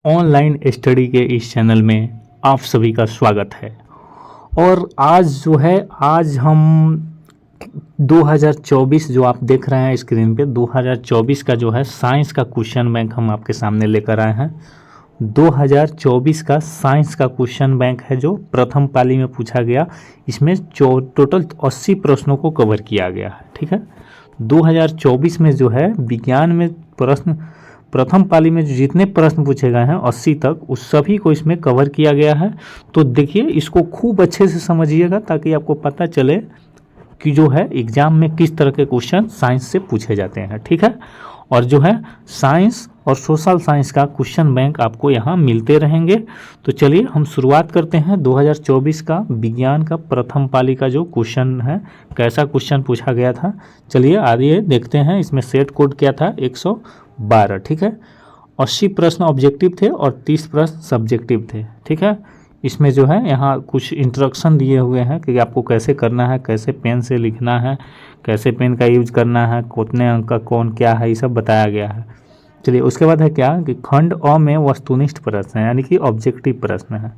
Online study के इस channel में आप सभी का स्वागत है। और आज हम 2024 जो आप देख रहे हैं स्क्रीन पे 2024 का जो है साइंस का क्वेश्चन बैंक हम आपके सामने लेकर आए हैं। 2024 का साइंस का क्वेश्चन बैंक है जो प्रथम पाली में पूछा गया। इसमें टोटल 80 प्रश्नों को कवर किया गया है। ठीक है, 2024 में जो है विज्ञान में प्रथम पाली में जो जितने प्रश्न पूछे गए हैं 80 तक, उस सभी को इसमें कवर किया गया है। तो देखिए, इसको खूब अच्छे से समझिएगा ताकि आपको पता चले कि जो है एग्जाम में किस तरह के क्वेश्चन साइंस से पूछे जाते हैं। ठीक है, और जो है साइंस और सोशल साइंस का क्वेश्चन बैंक आपको यहाँ मिलते रहेंगे। तो चलिए हम शुरुआत करते हैं 2024 का विज्ञान का प्रथम पाली का जो क्वेश्चन है, कैसा क्वेश्चन पूछा गया था। चलिए आइए देखते हैं। इसमें सेट कोड क्या था, 112। ठीक है, 80 प्रश्न ऑब्जेक्टिव थे और 30 प्रश्न सब्जेक्टिव थे। ठीक है, इसमें जो है यहाँ कुछ इंस्ट्रक्शन दिए हुए हैं कि आपको कैसे करना है, कैसे पेन से लिखना है, कैसे पेन का यूज करना है, कितने अंक का कौन क्या है, ये सब बताया गया है। चलिए उसके बाद है क्या कि खंड अ में वस्तुनिष्ठ प्रश्न है, यानी कि ऑब्जेक्टिव प्रश्न है।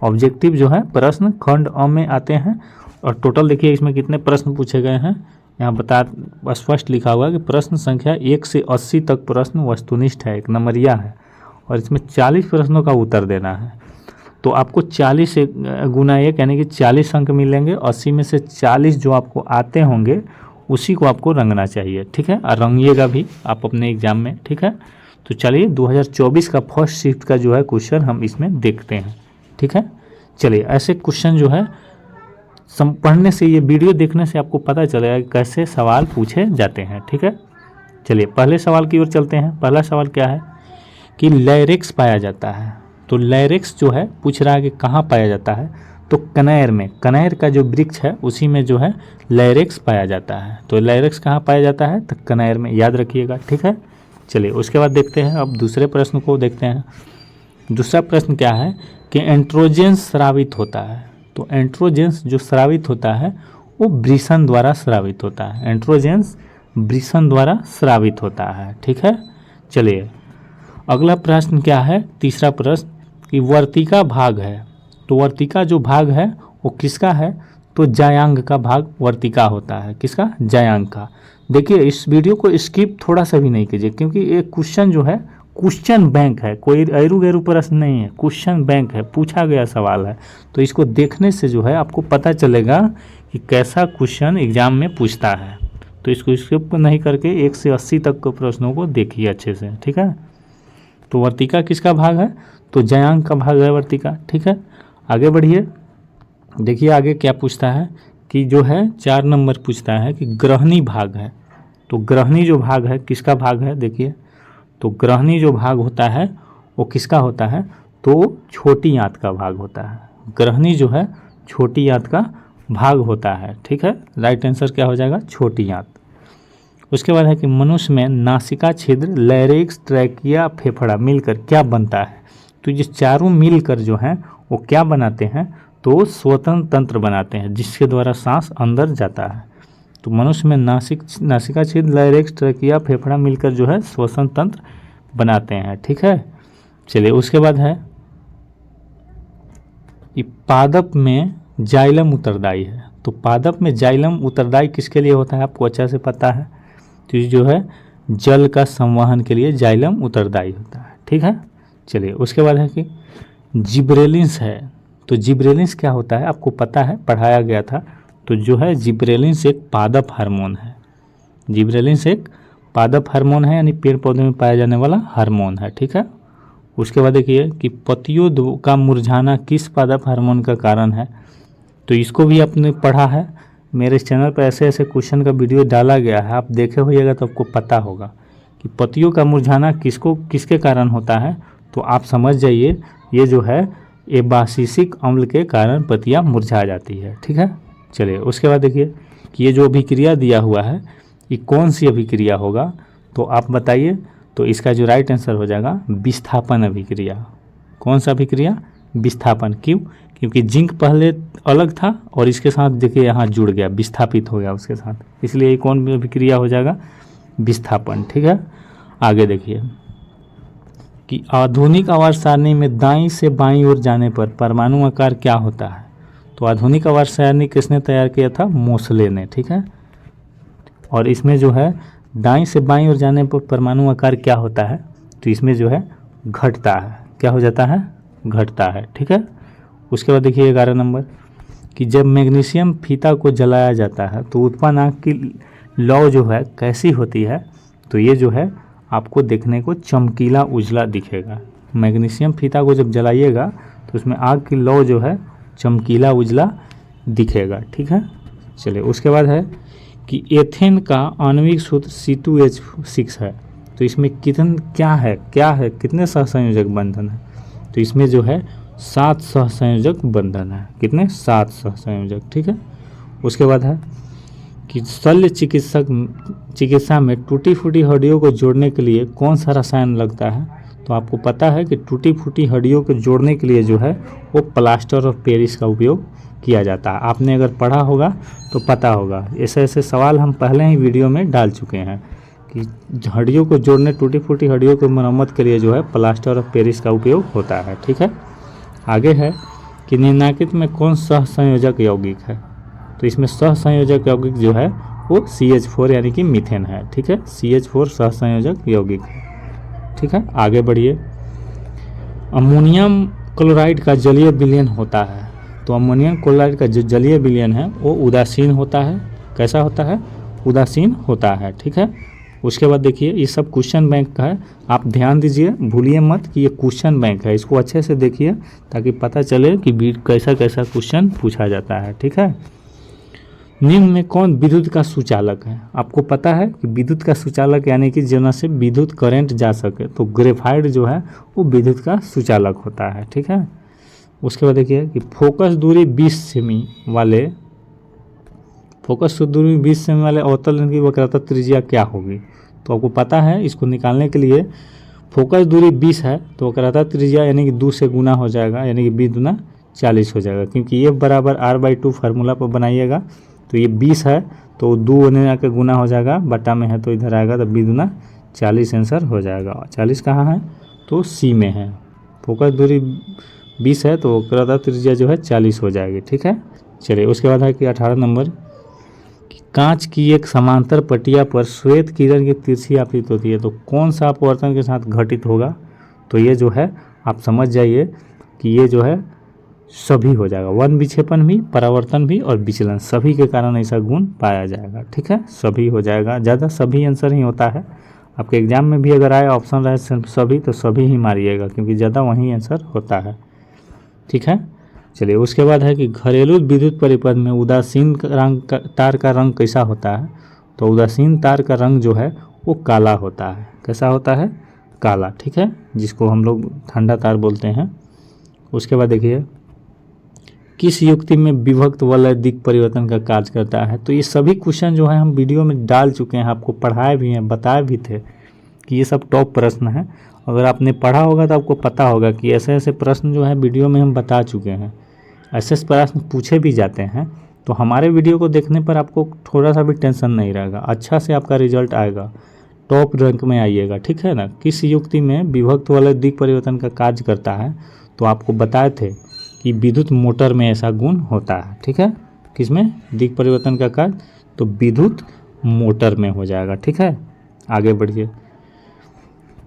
ऑब्जेक्टिव जो है प्रश्न खंड अ में आते हैं। और टोटल देखिए इसमें कितने प्रश्न पूछे गए हैं, यहाँ स्पष्ट लिखा हुआ है कि प्रश्न संख्या 1 से 80 तक प्रश्न वस्तुनिष्ठ है, एक नंबरिया है। और इसमें 40 प्रश्नों का उत्तर देना है। तो आपको 40 से गुना 1 यानी कि 40 अंक मिलेंगे। 80 में से 40 जो आपको आते होंगे उसी को आपको रंगना चाहिए। ठीक है, और रंगिएगा भी आप अपने एग्जाम में। ठीक है, तो चलिए 2024 का फर्स्ट शिफ्ट का जो है क्वेश्चन हम इसमें देखते हैं। ठीक है, चलिए ऐसे क्वेश्चन जो है पढ़ने से, ये वीडियो देखने से आपको पता चलेगा कि कैसे सवाल पूछे जाते हैं। ठीक है, चलिए पहले सवाल की ओर चलते हैं। पहला सवाल क्या है कि लैरिक्स पाया जाता है। तो लैरिक्स जो है पूछ रहा है कि कहाँ पाया जाता है, तो कनेर में, कनेर का जो वृक्ष है उसी में जो है लैरिक्स पाया जाता है। तो लैरिक्स कहाँ पाया जाता है, तो कनेर में, याद रखिएगा। ठीक है, चलिए उसके बाद देखते हैं, अब दूसरे प्रश्न को देखते हैं। दूसरा प्रश्न क्या है कि एंड्रोजेंस स्रावित होता है। तो एंड्रोजेंस जो स्रावित होता है वो वृषण द्वारा स्रावित होता है। एंड्रोजेंस वृषण द्वारा स्रावित होता है। ठीक है, चलिए अगला प्रश्न क्या है, तीसरा प्रश्न कि वर्तिका भाग है। तो वर्तिका जो भाग है वो किसका है, तो जायांग का भाग वर्तिका होता है। किसका, जायांग का। देखिए इस वीडियो को स्किप थोड़ा सा भी नहीं कीजिए, क्योंकि ये क्वेश्चन जो है क्वेश्चन बैंक है, कोई ऐरू गैरू प्रश्न नहीं है, क्वेश्चन बैंक है, पूछा गया सवाल है। तो इसको देखने से जो है आपको पता चलेगा कि कैसा क्वेश्चन एग्जाम में पूछता है। तो इसको स्किप नहीं करके 1 से 80 तक के प्रश्नों को देखिए अच्छे से। ठीक है, तो वर्तिका किसका भाग है, तो जायांग का भाग है वर्तिका। ठीक है, आगे बढ़िए। देखिए आगे क्या पूछता है कि जो है 4 नंबर पूछता है कि ग्रहणी भाग है। तो ग्रहणी जो भाग है किसका भाग है, देखिए तो ग्रहणी जो भाग होता है वो किसका होता है, तो छोटी आंत का भाग होता है। ग्रहणी जो है छोटी आंत का भाग होता है। ठीक है, राइट आंसर क्या हो जाएगा, छोटी आंत। उसके बाद है कि मनुष्य में नासिका छिद्र, लैरिक्स, ट्रैकिया, फेफड़ा मिलकर क्या बनता है। तो ये चारों मिलकर जो हैं वो क्या बनाते हैं, तो श्वसन तंत्र बनाते हैं, जिसके द्वारा सांस अंदर जाता है। तो मनुष्य में नासिका छिद्र, लैरिक्स, ट्रैकिया, फेफड़ा मिलकर जो है श्वसन तंत्र बनाते हैं। ठीक है, चलिए उसके बाद है कि पादप में जाइलम उत्तरदायी है। तो पादप में जाइलम उत्तरदायी किसके लिए होता है, आपको अच्छा से पता है। तो ये जो है जल का संवहन के लिए जाइलम उत्तरदायी होता है। ठीक है, चलिए उसके बाद है कि जिब्रेलिन्स है। तो जिब्रेलिन्स क्या होता है, आपको पता है, पढ़ाया गया था। तो जो है जिब्रेलिन्स एक पादप हार्मोन है। जिब्रेलिन्स एक पादप हार्मोन है, यानी पेड़ पौधे में पाया जाने वाला हार्मोन है। ठीक है, उसके बाद देखिए कि पत्तियों का मुरझाना किस पादप हार्मोन का कारण है। तो इसको भी आपने पढ़ा है, मेरे चैनल पर ऐसे ऐसे क्वेश्चन का वीडियो डाला गया है, आप देखे होइएगा तो आपको पता होगा कि पत्तियों का मुरझाना किसके कारण होता है। तो आप समझ जाइए, ये जो है एबासिसिक अम्ल के कारण पत्तियां मुरझा जाती है। ठीक है, चलिए उसके बाद देखिए कि ये जो अभिक्रिया दिया हुआ है ये कौन सी अभिक्रिया होगा, तो आप बताइए। तो इसका जो राइट आंसर हो जाएगा विस्थापन अभिक्रिया। कौन सा अभिक्रिया, विस्थापन। क्यों, क्योंकि जिंक पहले अलग था और इसके साथ देखिए यहाँ जुड़ गया, विस्थापित हो गया उसके साथ, इसलिए ये कौन अभिक्रिया हो जाएगा, विस्थापन। ठीक है, आगे देखिए कि आधुनिक आवर्त सारणी में दाईं से बाईं ओर जाने पर परमाणु आकार क्या होता है। तो आधुनिक आवर्त सारणी किसने तैयार किया था, मोसले ने, ठीक है। और इसमें जो है दाईं से बाईं ओर जाने पर परमाणु आकार क्या होता है, तो इसमें जो है घटता है, क्या हो जाता है, घटता है, ठीक है। उसके बाद देखिए 11 नंबर कि जब मैग्नीशियम फीता को जलाया जाता है तो उत्पन्न आग की लौ जो है कैसी होती है। तो ये जो है आपको देखने को चमकीला उजला दिखेगा। मैग्नीशियम फीता को जब जलाइएगा तो उसमें आग की लौ जो है चमकीला उजला दिखेगा, ठीक है। चलिए उसके बाद है कि एथेन का आणविक सूत्र C2H6 है। तो इसमें क्या है कितने सहसंयोजक बंधन है। तो इसमें जो है 7 सहसंयोजक बंधन है। कितने, 7 सहसंयोजक, ठीक है। उसके बाद है कि शल्य चिकित्सा में टूटी फूटी हड्डियों को जोड़ने के लिए कौन सा रसायन लगता है। तो आपको पता है कि टूटी फूटी हड्डियों को जोड़ने के लिए जो है वो प्लास्टर ऑफ पेरिस का उपयोग किया जाता है। आपने अगर पढ़ा होगा तो पता होगा, ऐसे ऐसे सवाल हम पहले ही वीडियो में डाल चुके हैं कि हड्डियों को जोड़ने, टूटी फूटी हड्डियों की मरम्मत के लिए जो है प्लास्टर ऑफ पेरिस का उपयोग होता है, ठीक है। आगे है कि निम्नलिखित में कौन सहसंयोजक यौगिक है। तो इसमें सहसंयोजक यौगिक जो है वो CH4 यानी कि मीथेन है, ठीक है। CH4 सहसंयोजक यौगिक है, ठीक है। आगे बढ़िए, अमोनियम क्लोराइड का जलीय विलयन होता है। तो अमोनियम क्लोराइड का जो जलीय विलयन है वो उदासीन होता है। कैसा होता है, उदासीन होता है, ठीक है। उसके बाद देखिए ये सब क्वेश्चन बैंक का है, आप ध्यान दीजिए, भूलिए मत कि ये क्वेश्चन बैंक है, इसको अच्छे से देखिए ताकि पता चले कि कैसा कैसा क्वेश्चन पूछा जाता है, ठीक है। निम्न में कौन विद्युत का सुचालक है। आपको पता है कि विद्युत का सुचालक यानी कि जना से विद्युत करंट जा सके, तो ग्रेफाइट जो है वो विद्युत का सुचालक होता है, ठीक है। उसके बाद देखिए कि फोकस दूरी 20 सेमी वाले अवतल लेंस की वक्रता त्रिज्या क्या होगी। तो आपको पता है, इसको निकालने के लिए फोकस दूरी 20 है तो वक्रता त्रिज्या यानी कि 2 से गुना हो जाएगा, यानी कि 20 दूना 40 हो जाएगा। क्योंकि ये बराबर R/2 फार्मूला पर बनाइएगा, तो ये 20 है तो 2 होने आकर गुना हो जाएगा, बटा में है तो इधर आएगा, तो 20 दूना 40 आंसर हो जाएगा। 40 कहाँ है, तो C में है। फोकस दूरी 20 है तो वक्रता त्रिज्या जो है 40 हो जाएगी, ठीक है। चलिए उसके बाद है कि 18 नंबर कि कांच की एक समांतर पटिया पर श्वेत किरण की तिरछी आपतित होती है, तो कौन सा अपवर्तन के साथ घटित होगा। तो ये जो है आप समझ जाइए कि ये जो है सभी हो जाएगा, वन विक्षेपण भी, परावर्तन भी और विचलन सभी के कारण ऐसा गुण पाया जाएगा, ठीक है। सभी हो जाएगा, ज़्यादा सभी आंसर ही होता है। आपके एग्जाम में भी अगर आए ऑप्शन रहे सभी, तो सभी ही मारिएगा क्योंकि ज़्यादा वही आंसर होता है, ठीक है। चलिए उसके बाद है कि घरेलू विद्युत परिपथ में उदासीन तार का रंग कैसा होता है। तो उदासीन तार का रंग जो है वो काला होता है। कैसा होता है, काला, ठीक है, जिसको हम लोग ठंडा तार बोलते हैं। उसके बाद देखिए किस युक्ति में विभक्त वलय दिक् परिवर्तन का कार्य करता है। तो ये सभी क्वेश्चन जो है हम वीडियो में डाल चुके हैं, आपको पढ़ाए भी हैं, बताए भी थे कि ये सब टॉप प्रश्न हैं। अगर आपने पढ़ा होगा तो आपको पता होगा कि ऐसे ऐसे प्रश्न जो है वीडियो में हम बता चुके हैं, ऐसे प्रश्न पूछे भी जाते हैं। तो हमारे वीडियो को देखने पर आपको थोड़ा सा भी टेंशन नहीं रहेगा, अच्छा से आपका रिजल्ट आएगा, टॉप रैंक में आइएगा, ठीक है ना। किस युक्ति में विभक्त वलय दिक् परिवर्तन का कार्य करता है, तो आपको बताए थे कि विद्युत मोटर में ऐसा गुण होता है, ठीक है। किसमें दिक् परिवर्तन का कार्य, तो विद्युत मोटर में हो जाएगा, ठीक है। आगे बढ़िए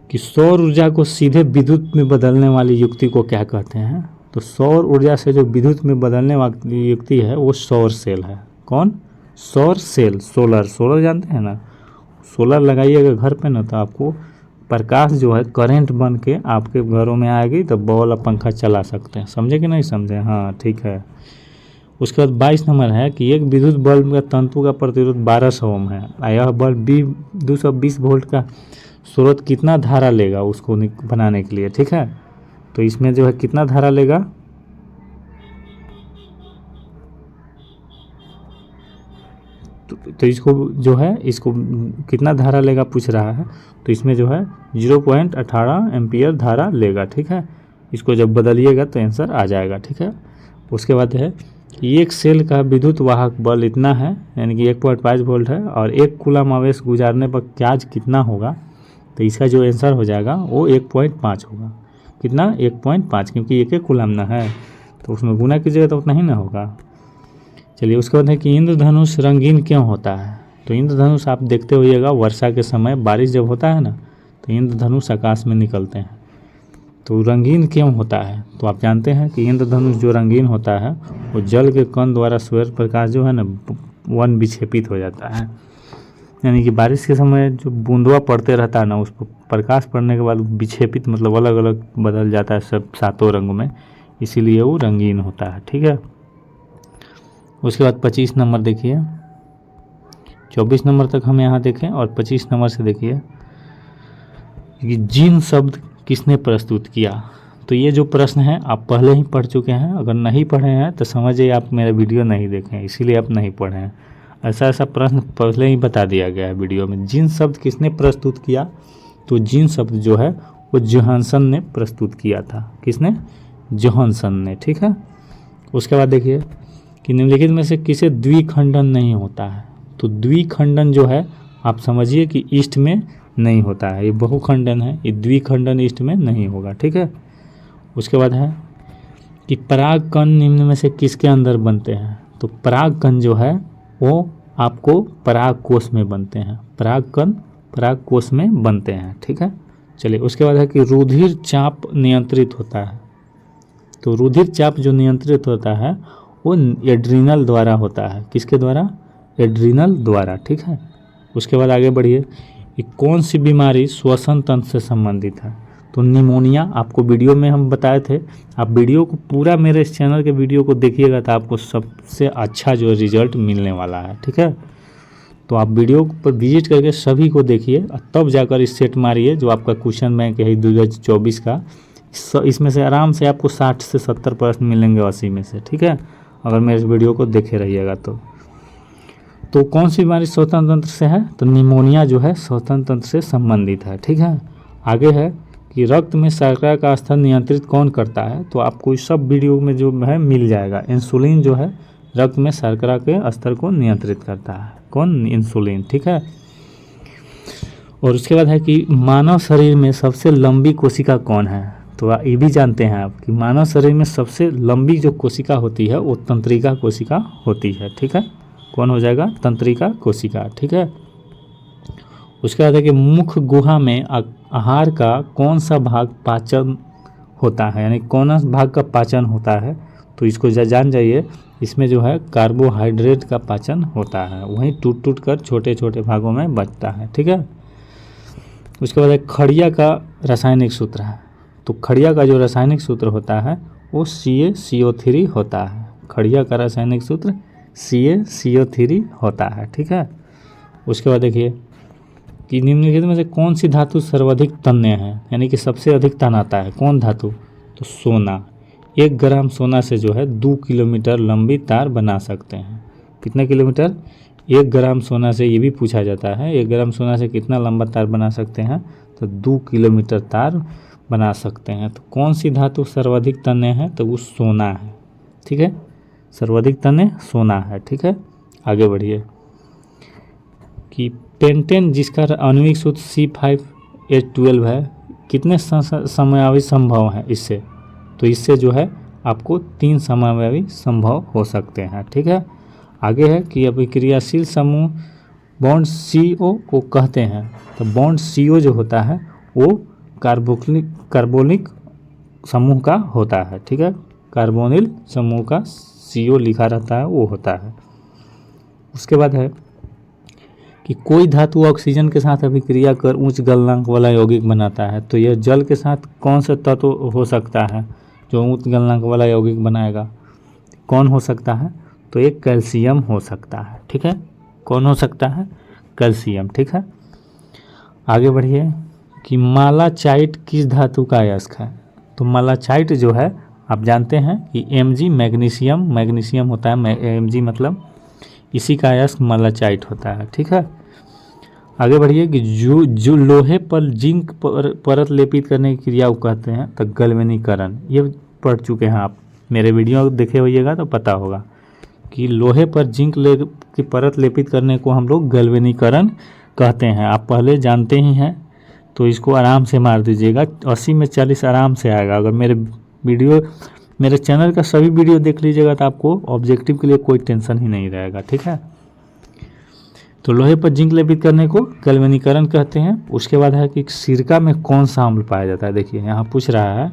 कि सौर ऊर्जा को सीधे विद्युत में बदलने वाली युक्ति को क्या कहते हैं। तो सौर ऊर्जा से जो विद्युत में बदलने वाली युक्ति है वो सौर सेल है। कौन, सौर सेल, सोलर जानते हैं ना। सोलर लगाइएगा घर पे ना, तो आपको प्रकाश जो है करंट बन के आपके घरों में आएगी, तो बॉल और पंखा चला सकते हैं। समझे कि नहीं समझे, हाँ ठीक है। उसके बाद 22 नंबर है कि एक विद्युत बल्ब का तंतु का प्रतिरोध 1200 ओम है, यह बल्ब 220 वोल्ट का स्रोत कितना धारा लेगा उसको बनाने के लिए, ठीक है। तो इसमें जो है कितना धारा लेगा, तो इसको जो है इसको कितना धारा लेगा पूछ रहा है। तो इसमें जो है 0.18 एम्पियर धारा लेगा, ठीक है। इसको जब बदलिएगा तो आंसर आ जाएगा, ठीक है। उसके बाद है कि एक सेल का विद्युत वाहक बल इतना है, यानी कि 1.5 वोल्ट है, और 1 कूलम आवेश गुजारने पर चार्ज कितना होगा। तो इसका जो आंसर हो जाएगा वो 1.5 होगा। कितना? 1.5, क्योंकि एक कूलम ना है तो उसमें गुना कीजिएगा तो उतना ही ना होगा। चलिए उसके बाद है कि इंद्रधनुष रंगीन क्यों होता है। तो इंद्रधनुष आप देखते होइएगा वर्षा के समय बारिश जब होता है ना तो इंद्रधनुष आकाश में निकलते हैं। तो रंगीन क्यों होता है? तो आप जानते हैं कि इंद्रधनुष जो रंगीन होता है वो जल के कण द्वारा सूर्य प्रकाश जो है ना वन विक्षेपित हो जाता है। यानी कि बारिश के समय जो बूंदवा पड़ते रहता है ना उस पर प्रकाश पड़ने के बाद विक्षेपित मतलब अलग अलग बदल जाता है सब 7 रंग में, इसीलिए वो रंगीन होता है। ठीक है। उसके बाद 25 नंबर देखिए, 24 नंबर तक हम यहाँ देखें और 25 नंबर से देखिए कि जिन शब्द किसने प्रस्तुत किया। तो ये जो प्रश्न है आप पहले ही पढ़ चुके हैं, अगर नहीं पढ़े हैं तो समझिए आप मेरा वीडियो नहीं देखें, इसीलिए आप नहीं पढ़े हैं। ऐसा प्रश्न पहले ही बता दिया गया है वीडियो में। जिन शब्द किसने प्रस्तुत किया, तो जिन शब्द जो है वो जोहानसन ने प्रस्तुत किया था। किसने? जोहानसन ने। ठीक है। उसके बाद देखिए कि निम्नलिखित में से किसे द्विखंडन नहीं होता है। तो द्विखंडन जो है आप समझिए कि ईस्ट में नहीं होता है, ये बहुखंडन है, ये द्विखंडन ईस्ट में नहीं होगा। ठीक है। उसके बाद है कि पराग कण निम्न में से किसके अंदर बनते हैं। तो पराग कण जो है वो आपको पराग कोश में बनते हैं, पराग कण पराग कोश में बनते हैं। ठीक है। चलिए उसके बाद है कि रुधिर चाप नियंत्रित होता है। तो रुधिर चाप जो नियंत्रित होता है वो एड्रीनल द्वारा होता है। किसके द्वारा? एड्रीनल द्वारा। ठीक है। उसके बाद आगे बढ़िए कि कौन सी बीमारी श्वसन तंत्र से संबंधित है। तो निमोनिया आपको वीडियो में हम बताए थे, आप वीडियो को पूरा मेरे इस चैनल के वीडियो को देखिएगा तो आपको सबसे अच्छा जो रिजल्ट मिलने वाला है। ठीक है। तो आप वीडियो पर विजिट करके सभी को देखिए और तब जाकर इस सेट मारिए जो आपका क्वेश्चन बैंक है 2024 का। इसमें से आराम से आपको 60 से 70 प्रश्न मिलेंगे 80 में से। ठीक है, अगर मेरे इस वीडियो को देखे रहिएगा तो कौन सी बीमारी श्वसन तंत्र से है? तो निमोनिया जो है श्वसन तंत्र से संबंधित है। ठीक है। आगे है कि रक्त में शर्करा का स्तर नियंत्रित कौन करता है। तो आपको इस सब वीडियो में जो है मिल जाएगा। इंसुलिन जो है रक्त में शर्करा के स्तर को नियंत्रित करता है। कौन? इंसुलिन। ठीक है। और उसके बाद है कि मानव शरीर में सबसे लंबी कोशिका कौन है। तो ये भी जानते हैं आप कि मानव शरीर में सबसे लंबी जो कोशिका होती है वो तंत्रिका कोशिका होती है। ठीक है। कौन हो जाएगा? तंत्रिका कोशिका। ठीक है। उसके बाद है कि मुख गुहा में आहार का कौन सा भाग पाचन होता है, यानी कौन सा भाग का पाचन होता है। तो इसको जान जाइए, इसमें जो है कार्बोहाइड्रेट का पाचन होता है, वहीं टूट टूट कर छोटे छोटे भागों में बचता है। ठीक है। उसके बाद खड़िया का रासायनिक सूत्र है। तो खड़िया का जो रासायनिक सूत्र होता है वो CaCO3 होता है। खड़िया का रासायनिक सूत्र CaCO3 होता है। ठीक है। उसके बाद देखिए कि निम्नलिखित में से कौन सी धातु सर्वाधिक तन्य है, यानी कि सबसे अधिक तनाता है। कौन धातु? तो सोना। 1 ग्राम सोना से जो है 2 किलोमीटर लंबी तार बना सकते हैं। कितने किलोमीटर? 1 ग्राम सोना से, ये भी पूछा जाता है 1 ग्राम सोना से कितना लंबा तार बना सकते हैं। तो 2 किलोमीटर तार बना सकते हैं। तो कौन सी धातु सर्वाधिक तन्य है? तो वो सोना है। ठीक है। सर्वाधिक तन्य सोना है। ठीक है। आगे बढ़िए कि पेंटेन जिसका आणविक सूत्र C5H12 है कितने समयावधि संभव है इससे। तो इससे जो है आपको 3 समयावधि संभव हो सकते हैं। ठीक है। आगे है कि अभिक्रियाशील समूह बॉन्ड CO को कहते हैं। तो बॉन्ड CO जो होता है वो कार्बोनिक समूह का होता है। ठीक है। कार्बोनिल समूह का CO लिखा रहता है वो होता है। उसके बाद है कि कोई धातु ऑक्सीजन के साथ अभिक्रिया कर उच्च गलनांक वाला यौगिक बनाता है। तो यह जल के साथ कौन सा तत्व हो सकता है जो उच्च गलनांक वाला यौगिक बनाएगा? कौन हो सकता है? तो एक कैल्शियम हो सकता है। ठीक है। कौन हो सकता है? कैल्शियम। ठीक है। आगे बढ़िए कि मालाचाइट किस धातु का अयस्क है। तो मालाचाइट जो है आप जानते हैं कि Mg मैग्नीशियम होता है। Mg मतलब इसी का अयस्क मालाचाइट होता है। ठीक है। आगे बढ़िए कि जो लोहे पर जिंक परत लेपित करने की क्रिया को कहते हैं तो गैल्वेनीकरण। ये पढ़ चुके हैं आप, मेरे वीडियो देखे होइएगा तो पता होगा कि लोहे पर जिंक की परत लेपित करने को हम लोग गैल्वेनीकरण कहते हैं। आप पहले जानते ही हैं। तो इसको आराम से मार दीजिएगा, 80 में 40 आराम से आएगा। अगर मेरे चैनल का सभी वीडियो देख लीजिएगा तो आपको ऑब्जेक्टिव के लिए कोई टेंशन ही नहीं रहेगा, ठीक है। तो लोहे पर जिंक लेपित करने को गैल्वेनीकरण कहते हैं। उसके बाद है कि सिरका में कौन सा अम्ल पाया जाता है। देखिए यहाँ पूछ रहा है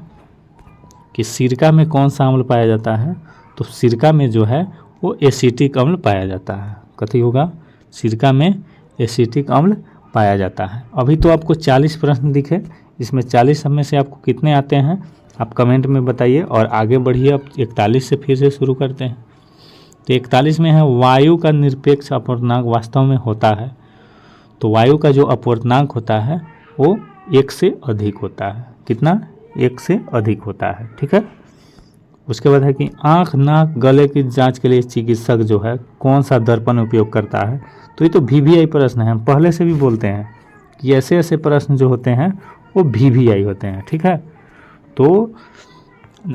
कि सिरका में कौन सा अम्ल पाया जाता है, तो सिरका में जो है वो एसिटिक अम्ल पाया जाता है। कथी होगा, सिरका में एसिटिक अम्ल पाया जाता है। अभी तो आपको 40 प्रश्न दिखे, इसमें 40 में से आपको कितने आते हैं आप कमेंट में बताइए, और आगे बढ़िए। अब 41 से फिर से शुरू करते हैं। तो 41 में है वायु का निरपेक्ष अपवर्तनांक वास्तव में होता है। तो वायु का जो अपवर्तनांक होता है वो 1 से अधिक होता है। कितना, 1 से अधिक होता है, ठीक है। उसके बाद है कि आँख नाक गले की जांच के लिए चिकित्सक जो है कौन सा दर्पण उपयोग करता है। तो ये तो VVI प्रश्न है, हम पहले से भी बोलते हैं कि ऐसे ऐसे प्रश्न जो होते हैं वो VVI होते हैं, ठीक है। तो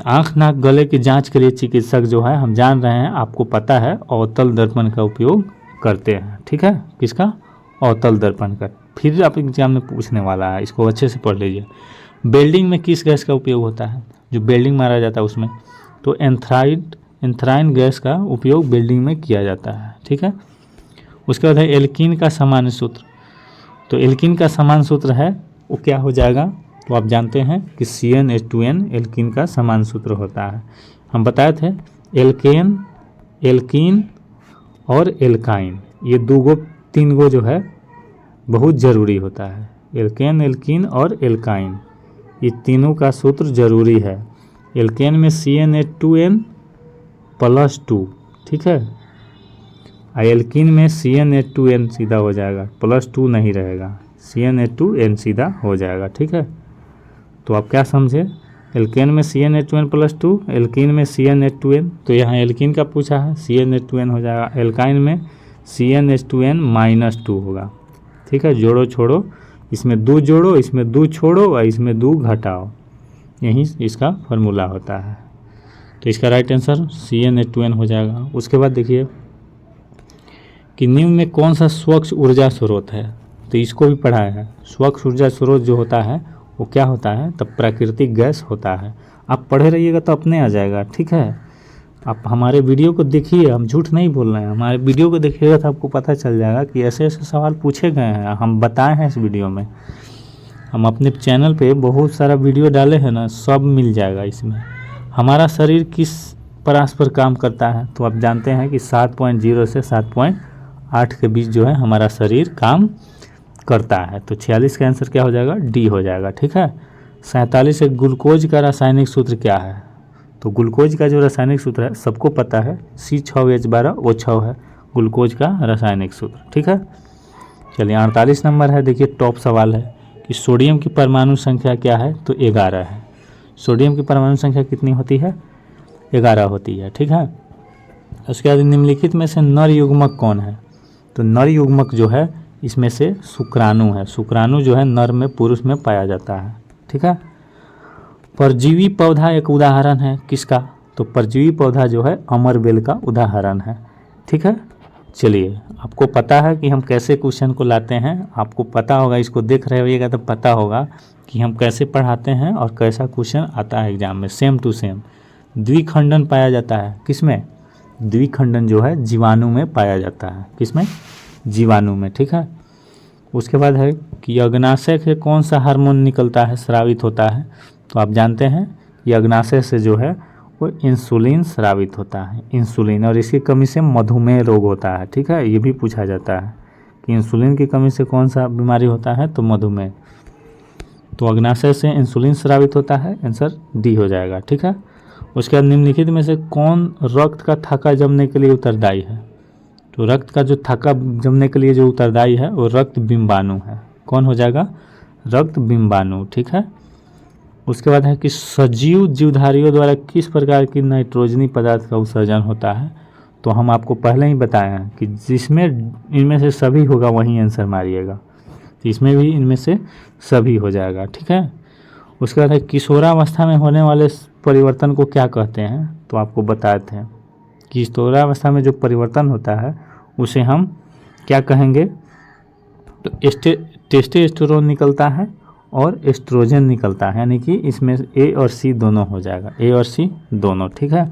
आँख नाक गले की जांच के लिए चिकित्सक जो है, हम जान रहे हैं, आपको पता है, अवतल दर्पण का उपयोग करते हैं, ठीक है। किसका, अवतल दर्पण का। फिर आप एग्जाम में पूछने वाला है, इसको अच्छे से पढ़ लीजिए। वेल्डिंग में किस गैस का उपयोग होता है, जो वेल्डिंग मारा जाता है उसमें, तो एंथ्राइन गैस का उपयोग वेल्डिंग में किया जाता है, ठीक है। उसके बाद है एल्कीन का सामान्य सूत्र। तो एल्कीन का सामान्य सूत्र है वो क्या हो जाएगा, तो आप जानते हैं कि CnH2n एल्कीन का सामान्य सूत्र होता है। हम बताए थे एल्कीन और एल्काइन, ये 3 गो जो है बहुत ज़रूरी होता है। एल्कीन और एल्काइन, ये तीनों का सूत्र जरूरी है। एल्केन में CnH2n+2, ठीक है। एल्कीन में CnH2n सीधा हो जाएगा, +2 नहीं रहेगा, CnH2n सीधा हो जाएगा, ठीक है। तो आप क्या समझे, एल्केन में CnH2n+2, एल्कीन में CnH2n। तो यहाँ एल्कीन का पूछा है, CnH2n हो जाएगा। एल्काइन में CnH2n-2 होगा, ठीक है। जोड़ो छोड़ो, इसमें 2 जोड़ो, इसमें 2 छोड़ो और इसमें 2 घटाओ, यही इसका फॉर्मूला होता है। तो इसका राइट आंसर CnH2n हो जाएगा। उसके बाद देखिए कि निम्न में कौन सा स्वच्छ ऊर्जा स्रोत है, तो इसको भी पढ़ाया है। स्वच्छ ऊर्जा स्रोत जो होता है वो क्या होता है, तब प्राकृतिक गैस होता है। आप पढ़े रहिएगा तो अपने आ जाएगा, ठीक है। आप हमारे वीडियो को देखिए, हम झूठ नहीं बोल रहे हैं, हमारे वीडियो को देखिएगा तो आपको पता चल जाएगा कि ऐसे ऐसे सवाल पूछे गए हैं, हम बताए हैं इस वीडियो में। हम अपने चैनल पे बहुत सारा वीडियो डाले हैं ना, सब मिल जाएगा इसमें। हमारा शरीर किस परास पर काम करता है, तो आप जानते हैं कि 7.0 से 7.8 के बीच जो है हमारा शरीर काम करता है। तो 46 का आंसर क्या हो जाएगा, D हो जाएगा, ठीक है। 47 से ग्लूकोज का रासायनिक सूत्र क्या है, तो ग्लूकोज का जो रासायनिक सूत्र है सबको पता है, C6H12O6 है ग्लूकोज का रासायनिक सूत्र, ठीक है। चलिए 48 नंबर है, देखिए टॉप सवाल है कि सोडियम की परमाणु संख्या क्या है, तो 11 है। सोडियम की परमाणु संख्या कितनी होती है, 11 होती है, ठीक है। उसके बाद निम्नलिखित में से नर युग्मक कौन है, तो नर युग्मक जो है इसमें से शुक्राणु है। शुक्राणु जो है नर में पुरुष में पाया जाता है, ठीक है। परजीवी पौधा एक उदाहरण है किसका, तो परजीवी पौधा जो है अमरबेल का उदाहरण है, ठीक है। चलिए आपको पता है कि हम कैसे क्वेश्चन को लाते हैं, आपको पता होगा, इसको देख रहे होइएगा तो पता होगा कि हम कैसे पढ़ाते हैं और कैसा क्वेश्चन आता है एग्जाम में, सेम टू सेम। द्विखंडन पाया जाता है किसमें, द्विखंडन जो है जीवाणु में पाया जाता है, किसमें, जीवाणु में, ठीक है। उसके बाद है कि अग्नाशय से कौन सा हार्मोन निकलता है, स्रावित होता है, तो आप जानते हैं कि अग्नाशय से जो है वो इंसुलिन स्रावित होता है, इंसुलिन, और इसकी कमी से मधुमेह रोग होता है, ठीक है। ये भी पूछा जाता है कि इंसुलिन की कमी से कौन सा बीमारी होता है, तो मधुमेह। तो अग्नाशय से इंसुलिन स्रावित होता है, आंसर D हो जाएगा, ठीक है। उसके बाद निम्नलिखित में से कौन रक्त का थक्का जमने के लिए उत्तरदायी है, तो रक्त का जो थक्का जमने के लिए जो उत्तरदायी है वो रक्त बिंबाणु है। कौन हो जाएगा, रक्त बिंबाणु, ठीक है। उसके बाद है कि सजीव जीवधारियों द्वारा किस प्रकार की नाइट्रोजनी पदार्थ का उत्सर्जन होता है, तो हम आपको पहले ही बताए हैं कि जिसमें इनमें से सभी होगा वहीं आंसर मारिएगा, तो इसमें भी इनमें से सभी हो जाएगा, ठीक है। उसके बाद है किशोरावस्था में होने वाले परिवर्तन को क्या कहते हैं, तो आपको बताए थे कि किशोरावस्था में जो परिवर्तन होता है उसे हम क्या कहेंगे, तो टेस्टोस्टेरोन निकलता है और एस्ट्रोजन निकलता है, यानी कि इसमें ए और सी दोनों हो जाएगा, ए और सी दोनों। ठीक है।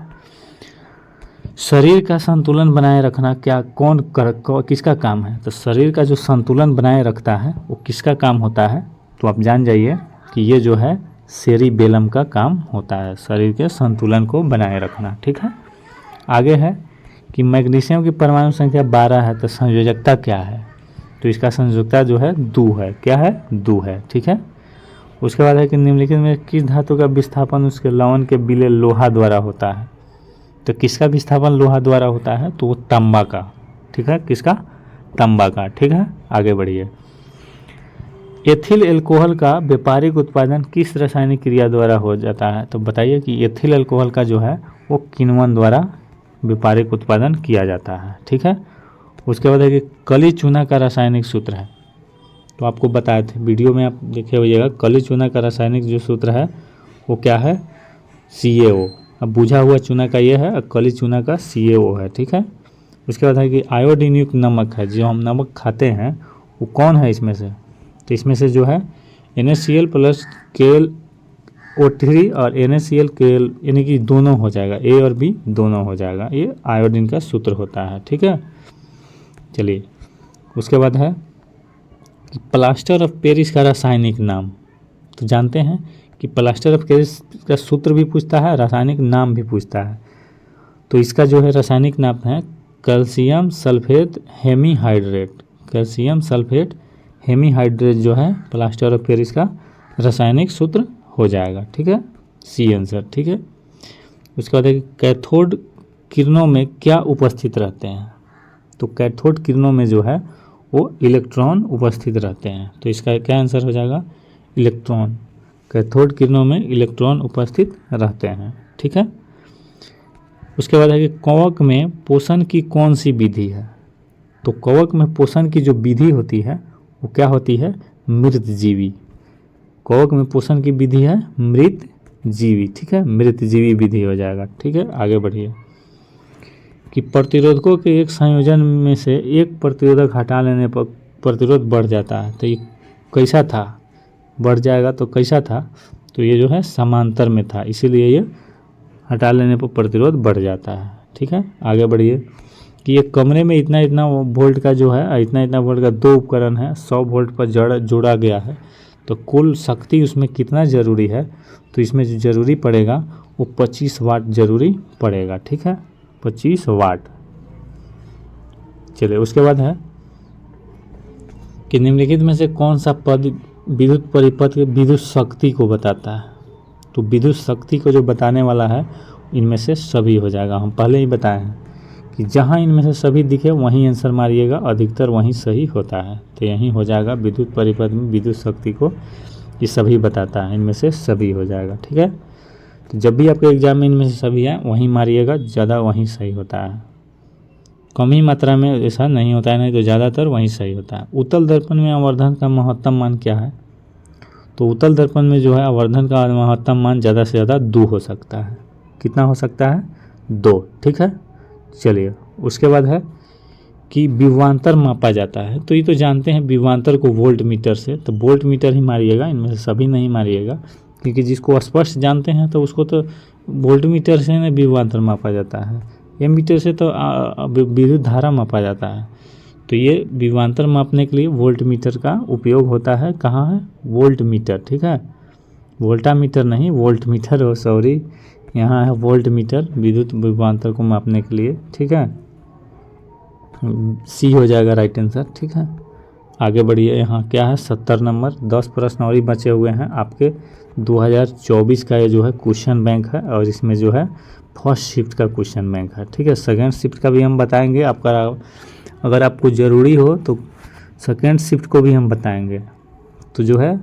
शरीर का संतुलन बनाए रखना क्या किसका काम है? तो शरीर का जो संतुलन बनाए रखता है वो किसका काम होता है? तो आप जान जाइए कि ये जो है सेरिबेलम का काम होता है, शरीर के संतुलन को बनाए रखना। ठीक है। आगे है कि मैग्नीशियम की परमाणु संख्या 12 है, तो संयोजकता क्या है? तो इसका संयोजकता जो है 2 है। क्या है? 2 है। ठीक है। उसके बाद है कि निम्नलिखित में किस धातु का विस्थापन उसके लवण के विलय लोहा द्वारा होता है? तो किसका विस्थापन लोहा द्वारा होता है? तो वो तांबा का। ठीक है। किसका? तांबा का। ठीक है। आगे बढ़िए। एथिल एल्कोहल का व्यापारिक उत्पादन किस रासायनिक क्रिया द्वारा हो जाता है? तो बताइए कि एथिल एल्कोहल का जो है वो किण्वन द्वारा व्यापारिक उत्पादन किया जाता है। ठीक है। उसके बाद है कि कली चूना का रासायनिक सूत्र है, तो आपको बताए थे वीडियो में, आप देखे होइएगा। कली चूना का रासायनिक जो सूत्र है वो क्या है? CaO। अब बुझा हुआ चूना का ये है और कली चूना का CaO है। ठीक है। उसके बाद है कि आयोडीन युक्त नमक है, जो हम नमक खाते हैं वो कौन है इसमें से? तो इसमें से जो है NaCl प्लस KlO3 और NaCl Kl, यानी कि दोनों हो जाएगा, A और B दोनों हो जाएगा। ये आयोडीन का सूत्र होता है। ठीक है। चलिए उसके बाद है कि प्लास्टर ऑफ पेरिस का रासायनिक नाम। तो जानते हैं कि प्लास्टर ऑफ पेरिस का सूत्र भी पूछता है, रासायनिक नाम भी पूछता है। तो इसका जो है रासायनिक नाम है calcium sulphate hemihydrate. Calcium sulphate hemihydrate जो है प्लास्टर ऑफ पेरिस का रासायनिक सूत्र हो जाएगा। ठीक है। C answer. ठीक है। उसके बाद है कि कैथोड किरणों में क्या उपस्थित रहते हैं? तो कैथोड किरणों में जो है वो इलेक्ट्रॉन उपस्थित रहते हैं, तो इसका क्या आंसर हो जाएगा? इलेक्ट्रॉन। कैथोड किरणों में इलेक्ट्रॉन उपस्थित रहते हैं। ठीक है। उसके बाद है कि कवक में पोषण की कौन सी विधि है? तो कवक में पोषण की जो विधि होती है वो क्या होती है? मृतजीवी। कवक में पोषण की विधि है मृतजीवी। ठीक है। मृतजीवी विधि हो जाएगा। ठीक है। आगे बढ़िए कि प्रतिरोधकों के एक संयोजन में से एक प्रतिरोधक हटा लेने पर प्रतिरोध बढ़ जाता है, तो ये कैसा था? बढ़ जाएगा तो कैसा था? तो ये जो है समांतर में था, इसीलिए ये हटा लेने पर प्रतिरोध बढ़ जाता है। ठीक है। आगे बढ़िए कि एक कमरे में इतना इतना वोल्ट का जो है, इतना इतना वोल्ट का 2 उपकरण है, 100 वोल्ट पर जोड़ा गया है, तो कुल शक्ति उसमें कितना ज़रूरी है? तो इसमें जो ज़रूरी पड़ेगा वो 25 वाट ज़रूरी पड़ेगा। ठीक है। 25 वाट। चलिए उसके बाद है कि निम्नलिखित में से कौन सा पद विद्युत परिपथ की विद्युत शक्ति को बताता है? तो विद्युत शक्ति को जो बताने वाला है इनमें से सभी हो जाएगा। हम पहले ही बताए हैं कि जहाँ इनमें से सभी दिखे वहीं आंसर मारिएगा, अधिकतर वहीं सही होता है। तो यहीं हो जाएगा विद्युत परिपथ में विद्युत शक्ति को ये सभी बताता है, इनमें से सभी हो जाएगा। ठीक है। तो जब भी आपके एग्जाम में इनमें से सभी है वहीं मारिएगा, ज़्यादा वहीं सही होता है। कम ही मात्रा में ऐसा नहीं होता है, नहीं तो ज़्यादातर वहीं सही होता है। उत्तल दर्पण में आवर्धन का महत्तम मान क्या है? तो उत्तल दर्पण में जो है आवर्धन का महत्तम मान ज़्यादा से ज़्यादा 2 हो सकता है। कितना हो सकता है? 2। ठीक है। चलिए उसके बाद है कि विभवांतर मापा जाता है। तो ये तो जानते हैं विभवांतर को वोल्ट मीटर से, तो वोल्ट मीटर ही मारिएगा, इनमें से सभी नहीं मारिएगा, क्योंकि जिसको स्पष्ट जानते हैं तो उसको तो वोल्ट मीटर से ना विभवांतर मापा जाता है, एमीटर से तो विद्युत धारा मापा जाता है। तो ये विभवांतर मापने के लिए वोल्ट मीटर का उपयोग होता है। कहाँ है? Volt meter. ठीक है। वोल्टा मीटर नहीं, वोल्ट मीटर हो, सॉरी, यहाँ है वोल्ट मीटर, विद्युत विभवांतर को मापने के लिए। ठीक है। सी हो जाएगा राइट आंसर। ठीक है। आगे बढ़िए। यहाँ क्या है? 70 नंबर। 10 प्रश्न और ही बचे हुए हैं आपके 2024 का ये जो है क्वेश्चन बैंक है, और इसमें जो है फर्स्ट शिफ्ट का क्वेश्चन बैंक है। ठीक है। सेकेंड शिफ्ट का भी हम बताएंगे, आपका अगर आपको ज़रूरी हो तो सेकेंड शिफ्ट को भी हम बताएंगे। तो जो है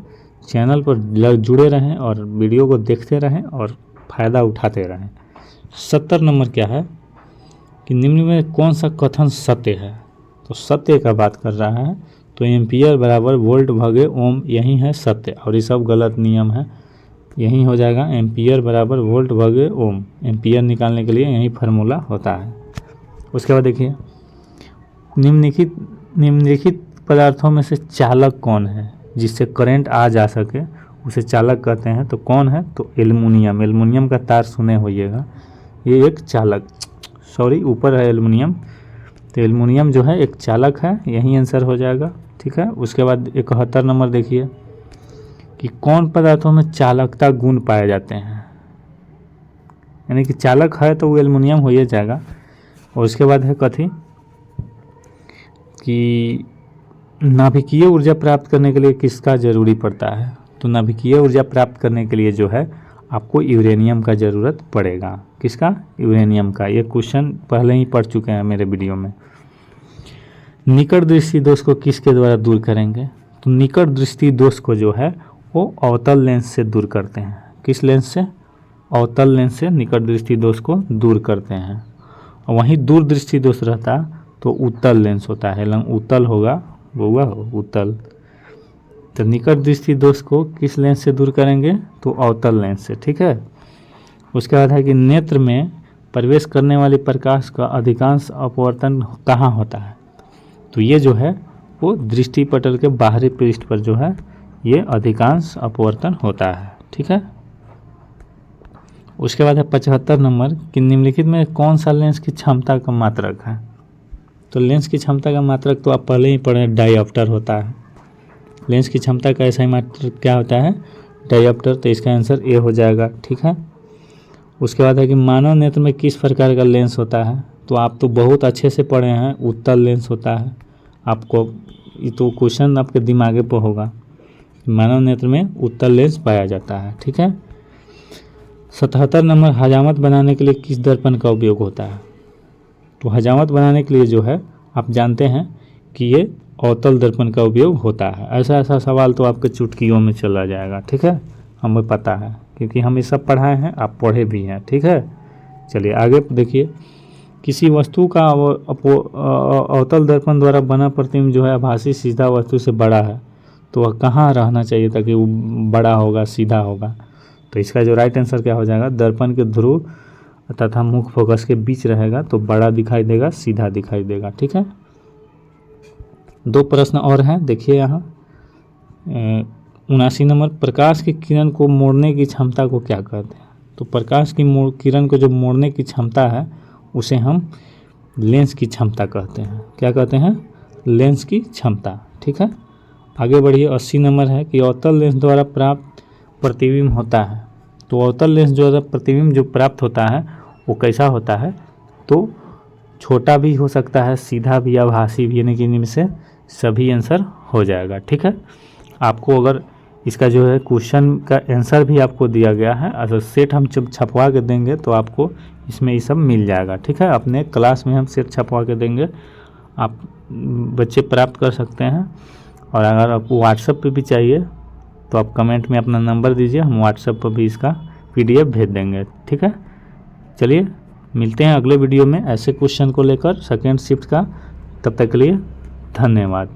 चैनल पर जुड़े रहें और वीडियो को देखते रहें और फ़ायदा उठाते रहें। 70 नंबर क्या है कि निम्न में कौन सा कथन सत्य है? तो सत्य का बात कर रहा है, तो एम्पियर बराबर वोल्ट भागे ओम, यही है सत्य, और ये सब गलत नियम है। यही हो जाएगा एम्पियर बराबर वोल्ट भागे ओम। एम्पियर निकालने के लिए यही फार्मूला होता है। उसके बाद देखिए निम्नलिखित पदार्थों में से चालक कौन है? जिससे करंट आ जा सके उसे चालक कहते हैं। तो कौन है? तो एल्युमिनियम। एल्युमिनियम का तार सुने होइएगा, ये एक चालक, सॉरी ऊपर है एल्युमिनियम, तो एल्युमिनियम जो है एक चालक है, यही आंसर हो जाएगा। ठीक है, उसके बाद 71 नंबर देखिए कि कौन पदार्थों में चालकता गुण पाए जाते हैं, यानी कि चालक है तो वो एल्युमिनियम हो ही जाएगा। और उसके बाद है कथी कि नाभिकीय ऊर्जा प्राप्त करने के लिए किसका जरूरी पड़ता है? तो नाभिकीय ऊर्जा प्राप्त करने के लिए जो है आपको यूरेनियम का ज़रूरत पड़ेगा। किसका? यूरेनियम का। ये क्वेश्चन पहले ही पढ़ चुके हैं मेरे वीडियो में। निकट दृष्टि दोष को किसके द्वारा दूर करेंगे? तो निकट दृष्टि दोष को जो है वो अवतल लेंस से दूर करते हैं। किस लेंस से? अवतल लेंस से निकट दृष्टि दोष को दूर करते हैं। और वहीं दूर दृष्टि दोष रहता तो उत्तल लेंस होता है, उत्तल होगा, वो उत्तल। तो निकट दृष्टि दोष को किस लेंस से दूर करेंगे? तो अवतल लेंस से। ठीक है, उसके बाद है कि नेत्र में प्रवेश करने वाली प्रकाश का अधिकांश अपवर्तन कहाँ होता है? तो ये जो है वो दृष्टिपटल के बाहरी पृष्ठ पर जो है ये अधिकांश अपवर्तन होता है। ठीक है, उसके बाद है 75 नंबर कि निम्नलिखित में कौन सा लेंस की क्षमता का मात्रक है? तो लेंस की क्षमता का मात्रक तो आप पहले ही पढ़े, डायऑप्टर होता है। लेंस की क्षमता का ऐसा ही मात्रक क्या होता है? डायऑप्टर। तो इसका आंसर ए हो जाएगा। ठीक है, उसके बाद है कि मानव नेत्र में किस प्रकार का लेंस होता है? तो आप तो बहुत अच्छे से पढ़े हैं, उत्तल लेंस होता है। आपको ये तो क्वेश्चन आपके दिमागे पर होगा, मानव नेत्र में उत्तल लेंस पाया जाता है। ठीक है, 77 नंबर हजामत बनाने के लिए किस दर्पण का उपयोग होता है? तो हजामत बनाने के लिए जो है आप जानते हैं कि ये अवतल दर्पण का उपयोग होता है। ऐसा सवाल तो आपके चुटकियों में चला जाएगा। ठीक है, हमें पता है क्योंकि हम ये सब पढ़ाए हैं, आप पढ़े भी हैं। ठीक है, चलिए आगे देखिए। किसी वस्तु का अवतल दर्पण द्वारा बना प्रतिबिंब जो है आभासी सीधा वस्तु से बड़ा है, तो वह कहाँ रहना चाहिए ताकि वो बड़ा होगा, सीधा होगा? तो इसका जो राइट आंसर क्या हो जाएगा? दर्पण के ध्रुव तथा मुख्य फोकस के बीच रहेगा, तो बड़ा दिखाई देगा, सीधा दिखाई देगा। ठीक है, 2 प्रश्न और हैं, देखिए यहाँ 79 नंबर प्रकाश की किरण को मोड़ने की क्षमता को क्या कहते हैं? तो प्रकाश की किरण को जो मोड़ने की क्षमता है उसे हम लेंस की क्षमता कहते हैं। क्या कहते हैं? लेंस की क्षमता। ठीक है, आगे बढ़िए। 80 नंबर है कि अवतल लेंस द्वारा प्राप्त प्रतिबिंब होता है। तो अवतल लेंस द्वारा प्रतिबिंब जो प्राप्त होता है वो कैसा होता है? तो छोटा भी हो सकता है, सीधा भी, आभासी भी, यानी कि इनमें से सभी आंसर हो जाएगा। ठीक है, आपको अगर इसका जो है क्वेश्चन का आंसर भी आपको दिया गया है, अगर सेट हम जब छपवा के देंगे तो आपको इसमें ये सब मिल जाएगा। ठीक है, अपने क्लास में हम सेट छपवा के देंगे, आप बच्चे प्राप्त कर सकते हैं। और अगर आपको व्हाट्सएप पे भी चाहिए तो आप कमेंट में अपना नंबर दीजिए, हम व्हाट्सएप पर भी इसका PDF भेज देंगे। ठीक है, चलिए मिलते हैं अगले वीडियो में ऐसे क्वेश्चन को लेकर सेकेंड शिफ्ट का। तब तक के लिए धन्यवाद।